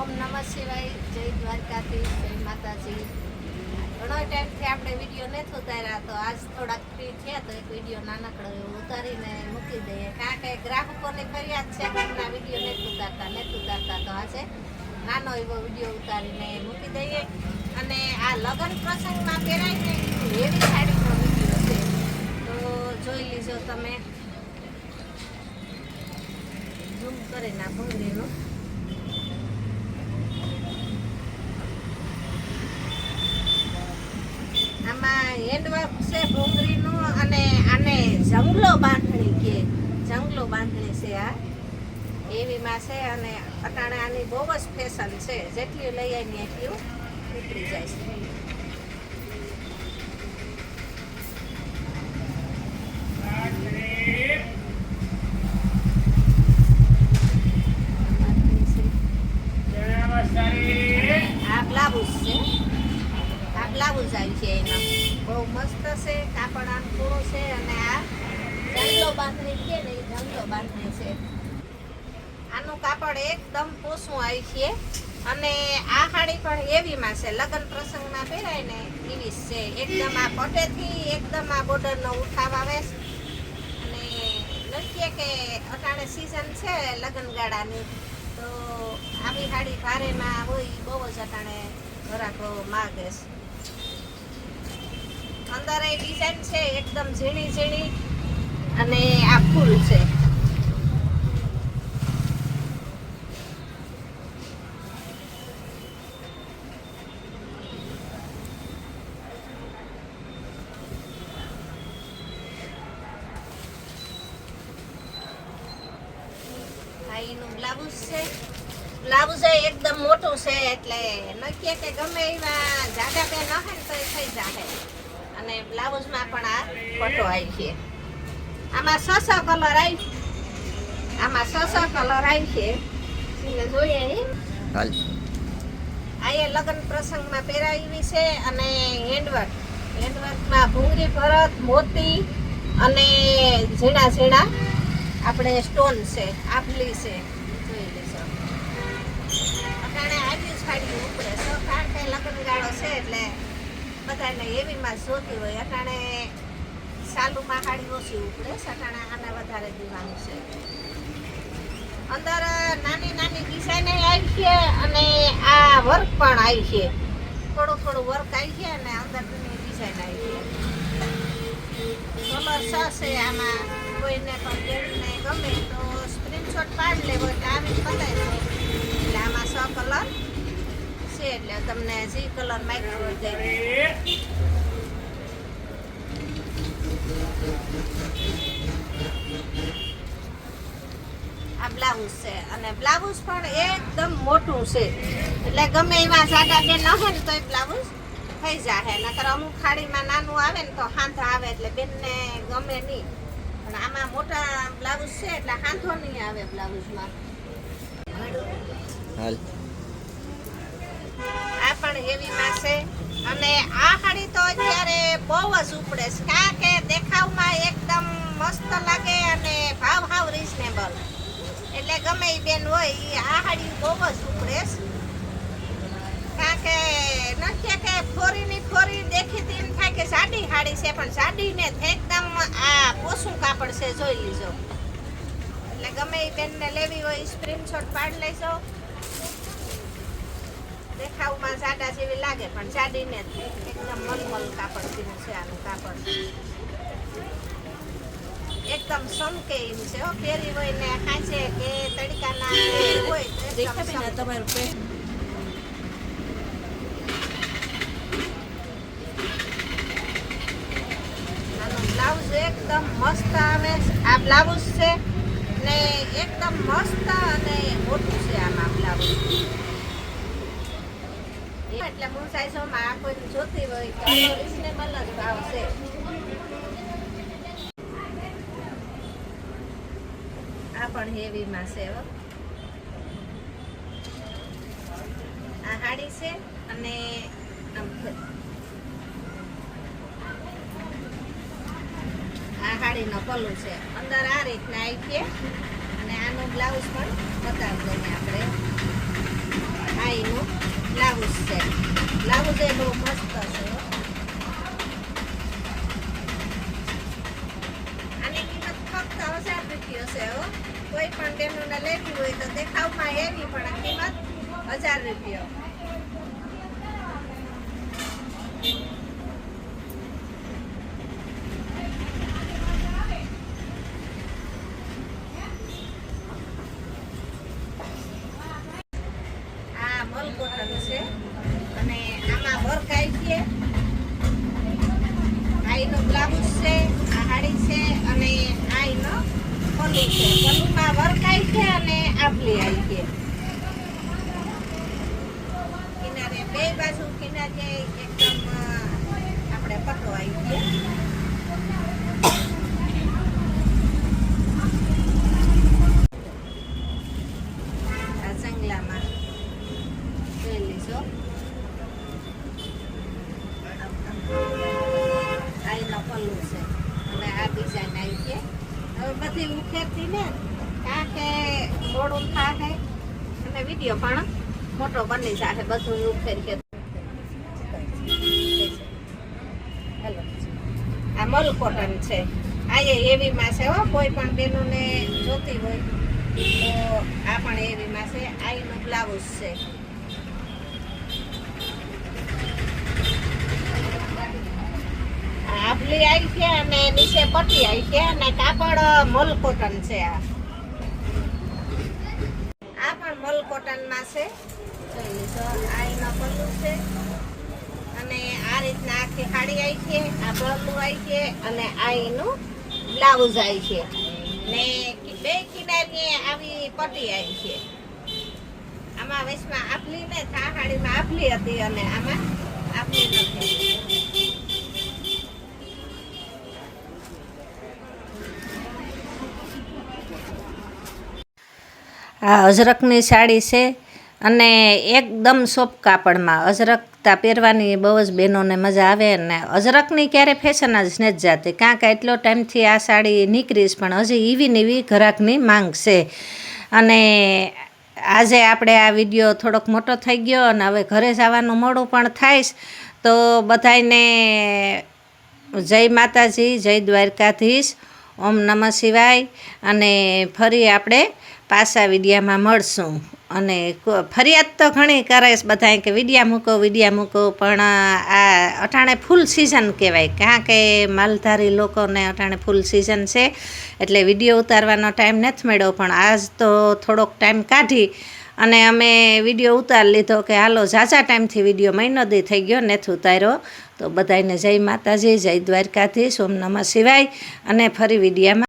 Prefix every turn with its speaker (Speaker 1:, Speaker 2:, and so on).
Speaker 1: ઓમ નમઃ શિવાય, જય દ્વારકાધીશ, જય માતાજી. ઘણો ટાઈમથી આપણે વિડીયો નથી ઉતાર્યા, તો આજ થોડાક ફ્રી થયા તો એક વિડીયો નાનકડો એવો ઉતારીને મૂકી દઈએ. કારણ કે ગ્રાહકોની ફરિયાદ છે કે એમના વિડીયો નથી ઉતારતા, તો આજે નાનો એવો વિડીયો ઉતારીને મૂકી દઈએ. અને આ લગ્ન પ્રસંગમાં પહેરાઈને એવી સાડીનો વિડીયો છે, તો જોઈ લીજો તમે. ઝૂમ કરીને આ ભૂંગળીનું આમાં હેન્ડવર્ક છે ભૂંગળીનું, અને આને જંગલો બાંધણી છે. આ એવીમાં છે, અને અટાણે આની બહુ જ ફેશન છે. જેટલી લઈ આવીને એટલું નીકળી જાય છે. આ બ્લાઉઝ આવી છે એનો, બહુ મસ્ત છે. કાપડ આમ થોડું છે, અને આ જંગલો બાંધણી છે ને, એ જંગલો બાંધણી છે. આનું કાપડ એકદમ પોસું આવી છે, અને આ સાડી પણ એવીમાં છે, લગ્ન પ્રસંગમાં પહેરાય ને એવી છે. એકદમ આ પટેથી એકદમ આ બોર્ડરનો ઉઠાવ આવે છે. અને લખીએ કે અટાણે સિઝન છે લગ્નગાળાની, તો આવી સાડી ભારેમાં હોય, બહુ જ અટાણે ઘરાકો માગે છે. અંદર એ ડિઝાઇન છે એકદમ ઝીણી, અને આ ફૂલ છે. એનું બ્લાઉઝ એકદમ મોટું છે, એટલે નક્કી કે ગમે એવા જાડા બે ન હોય ને તો એ થઈ જાય. અને બ્લાઉઝમાં પણ આ પટો આવી છે. આમાં છ કલર આવી છે. જોઈએ આ લગ્ન પ્રસંગમાં પહેરાવી છે, અને હેન્ડવર્કમાં ભૂંગળી ભરત, મોતી અને ઝીણા આપણે સ્ટોન છે, આભલી છે. જોઈ લેશો અટાણે આવી સાડી ઉપડે છે, કારણ કે લગ્નગાળો છે એટલે બધાને એવીમાં જોતી હોય. અટાણે સાલુમાં સાડી ઓછી ઉપડે છે, અટાણે આને વધારે દીવાનું છે. અંદર નાની ડિઝાઇન આવી છે, અને આ વર્ક પણ આવી છે. થોડું વર્ક આવી છે, અને અંદર ડિઝાઇન આવી છે. કલર છે આમાં. કોઈને પણ બેનને ગમે તો સ્ક્રીનશોટ પાડી લેવો, એટલે આવી બતાવી દો. એટલે આમાં 6 કલર છે, એટલે તમને જે કલર માંગ્યો હોય તે. આ બ્લાઉઝ છે, અને બ્લાઉઝ પણ એકદમ મોટું છે, એટલે ગમે એવા જાડા બેન ન હોય ને તો એ બ્લાઉઝ થઈ જાય. નકર અમુક ખાડીમાં નાનું આવે ને તો હાંધા આવે, એટલે બેનને ગમે નહીં. પણ આમાં મોટા બ્લાઉઝ છે, એટલે હાંધો નહીં આવે બ્લાઉઝમાં. આ પણ હેવીમાં છે, અને આ સાડી તો અત્યારે બહુ જ ઉપડે છે, કારણ કે દેખાવમાં એકદમ મસ્ત લાગે, અને ભાવ હાવ રીઝનેબલ. એટલે ગમે એ બેન હોય એ આ સાડી બહુ જ ઉપડે છે. કારણ કે નથી કે ફોરી દેખીતી એમ થાય કે સાડી સાડી છે, પણ સાડીને એકદમ આ પોસું કાપડ છે. જોઈ લીજો. એટલે ગમે એ બેનને લેવી હોય સ્ક્રીનશોટ પાડી લેજો. દેખાવમાં સાડા જેવી લાગે, પણ સાડીને એકદમ મલમલ કાપડ જેવું છે આનું કાપડ. એકદમ સમકે એમ છે. પહેરી હોય ને ખાંચે કે તડકાના હોય તો તમારું બ્લાઉઝ એકદમ મસ્ત આવે. આ બ્લાઉઝ છે ને એકદમ મસ્ત અને મોટું છે આમાં બ્લાઉઝ. એટલે હું સાઈઝોમાં આ કોઈ જોતી હોય તો રીઝનેબલ જ ભાવ છે. આ પણ હેવીમાં છે. આ સાડી છે, અને આ સાડીનો પલ્લુ છે. અંદર આ રીતના આવી છે, અને આનું બ્લાઉઝ પણ બતાવી દઈએ આપણે. છે. બ્લાઉઝ એ બહુ મસ્ત છે. આની કિંમત ફક્ત 1000 રૂપિયા છે. કોઈ પણ બહેનોને લેવી હોય તો દેખાવમાં એવી પણ કિંમત 1000 રૂપિયા. મલ કોટન છે અને આમાં વર્ક આવી છે. આઈનો બ્લાઉઝ છે, આ હાડી છે અને આઈનો પલ્લુ છે. પલ્લુમાં વર્ક આવી છે અને આપલી આવી છે. કિનારે બે બાજુ કિનારે એકદમ આપણે પટ્ટો આવી છે. આ જંગલામાં આઈનો પલ્લુ છે અને આ ડિઝાઇન આવી છે. હવે બધી ઉખેરતી ને કારણ કે મોડું થાય અને વિડીયો પણ મોટો બની જાય. બધું ઉખેરી કે આ મલ કોટન છે. આ એવીમાં છે. કોઈ પણ બહેનોને જોતી હોય તો આ પણ એવીમાં છે. આઈનો બ્લાઉઝ છે. આપલી આવી છે અને નીચે પટ્ટી આવી છે અને કાપડ મલ કોટન છે. આ પણ મલ કોટનમાં છે. આઈનો પલ્લુ છે અને આ રીતના આખી સાડી આવી છે. આ પલ્લુ આવી છે અને આઈનું બ્લાઉઝ આવી છે ને બે કિનારે આવી પટ્ટી આવી છે. આમાં વચમાં આપલી ને આ સાડીમાં આપલી હતી અને આમાં આપલી નથી. આ અજરકની સાડી છે અને એકદમ સોફ્ટ કાપડમાં. અજરકતા પહેરવાની બહુ જ બહેનોને મજા આવે અને અજરકની ક્યારે ફેશન જ નથી જાતી. કારણ કે એટલો ટાઈમથી આ સાડી નીકળીશ પણ હજી એવી ને એવી ઘરાકની માંગ છે. અને આજે આપણે આ વિડીયો થોડોક મોટો થઈ ગયો અને હવે ઘરે જવાનું મોડું પણ થાય. તો બધાયને જય માતાજી, જય દ્વારકાધીશ, ઓમ નમઃ શિવાય. અને ફરી આપણે પાછા વિડીયામાં મળશું. અને ફરિયાદ તો ઘણી કરે છે બધાય કે વિડીયા મૂકો પણ આ અટાણે ફૂલ સિઝન કહેવાય. કારણ કે માલધારી લોકોને અટાણે ફૂલ સિઝન છે એટલે વિડીયો ઉતારવાનો ટાઈમ નથી મળ્યો. પણ આજ તો થોડોક ટાઈમ કાઢી અને અમે વિડીયો ઉતારી લીધો કે હાલો ઝાઝા ટાઈમથી વિડીયો મહિનો દી થઈ ગયો નથી ઉતાર્યો. તો બધાને જય માતાજી, જય દ્વારકાધીશ, ઓમ નમઃ શિવાય. અને ફરી વિડીયામાં